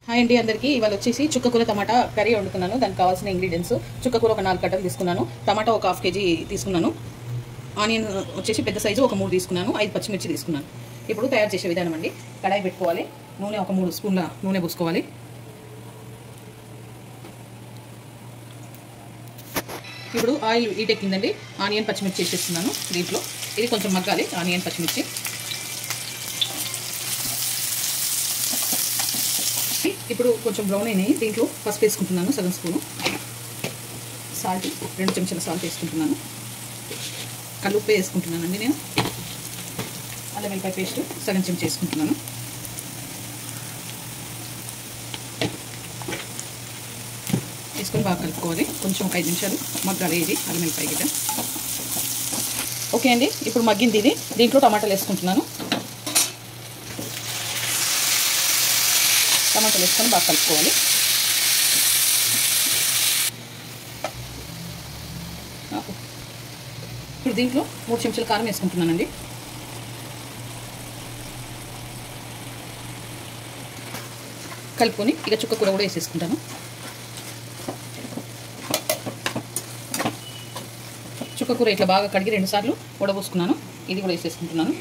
Hi అండి అందరికీ ఇవాళ వచ్చేసి చుక్కకూర టమాటా కర్రీ వండుతున్నాను. దానికి కావాల్సిన ఇంగ్రీడియంట్స్ చుక్కకూర ఒక 4 కట్టలు తీసుకున్నాను, టమాటా ఒక ½ కేజీ తీసుకున్నాను, ఆనియన్ వచ్చేసి పెద్ద సైజు ఒక 3 తీసుకున్నాను, 5 పచ్చిమిర్చి తీసుకున్నాను. ఇప్పుడు తయారు చేసే విధానం అండి. కడాయి పెట్టుకోవాలి, నూనె ఒక 3 స్పూన్ల నూనె పోసుకోవాలి. ఇప్పుడు ఆయిల్ ఈటెక్కిందండి. ఆనియన్ పచ్చిమిర్చి వేసేస్తున్నాను దీంట్లో. ఇది కొంచెం మగ్గాలి ఆనియన్ పచ్చిమిర్చి. ఇప్పుడు కొంచెం బ్రౌన్ అయినాయి. దీంట్లో పసుపు వేసుకుంటున్నాను సగం స్పూను, సాల్ట్ 2 చెంచాల సాల్ట్ వేసుకుంటున్నాను, కల్లుప్పు వేసుకుంటున్నానండి నేను, అల్లం వెల్లిపాయ పేస్ట్ సగం చెంచా వేసుకుంటున్నాను. వేసుకొని బాగా కలుపుకోవాలి. కొంచెం ఒక 5 నిమిషాలు మగ్గాలి ఇది అల్లం వెల్లిపాయ గిట్ట. ఓకే అండి, ఇప్పుడు మగ్గింది ఇది. దీంట్లో టమాటాలు వేసుకుంటున్నాను. టమాటాలు వేసుకొని బాగా కలుపుకోవాలి. ఇప్పుడు దీంట్లో 3 చెంచాల కారం వేసుకుంటున్నానండి. కలుపుకొని ఇక చుక్కకూర కూడా వేసేసుకుంటాను. చుక్కకూర ఇట్లా బాగా కడిగి 2 సార్లు వడబోసుకున్నాను. ఇది కూడా వేసేసుకుంటున్నాను.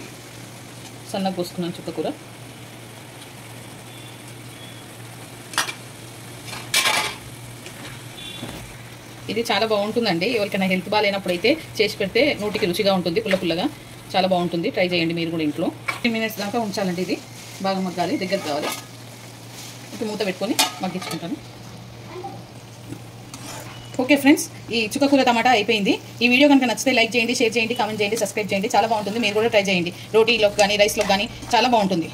సన్నగా పోసుకున్నాను చుక్కకూర. ఇది చాలా బాగుంటుందండి. ఎవరికైనా హెల్త్ బాగాలేనప్పుడు అయితే చేసి పెడితే నోటికి రుచిగా ఉంటుంది, పుల్ల పుల్లగా చాలా బాగుంటుంది. ట్రై చేయండి మీరు కూడా ఇంట్లో. 10 మినిట్స్ దాకా ఉంచాలండి. ఇది బాగా మగ్గాలి, దగ్గర కావాలి. ఇప్పుడు మూత పెట్టుకొని మగ్గించుకుంటాను. ఓకే ఫ్రెండ్స్, ఈ చుక్కకూర టమాటా అయిపోయింది. ఈ వీడియో కనుక నచ్చితే లైక్ చేయండి, షేర్ చేయండి, కామెంట్ చేయండి, సబ్స్క్రైబ్ చేయండి. చాలా బాగుంటుంది. మీరు కూడా ట్రై చేయండి. రోటీలోకి కానీ రైస్లోకి కానీ చాలా బాగుంటుంది.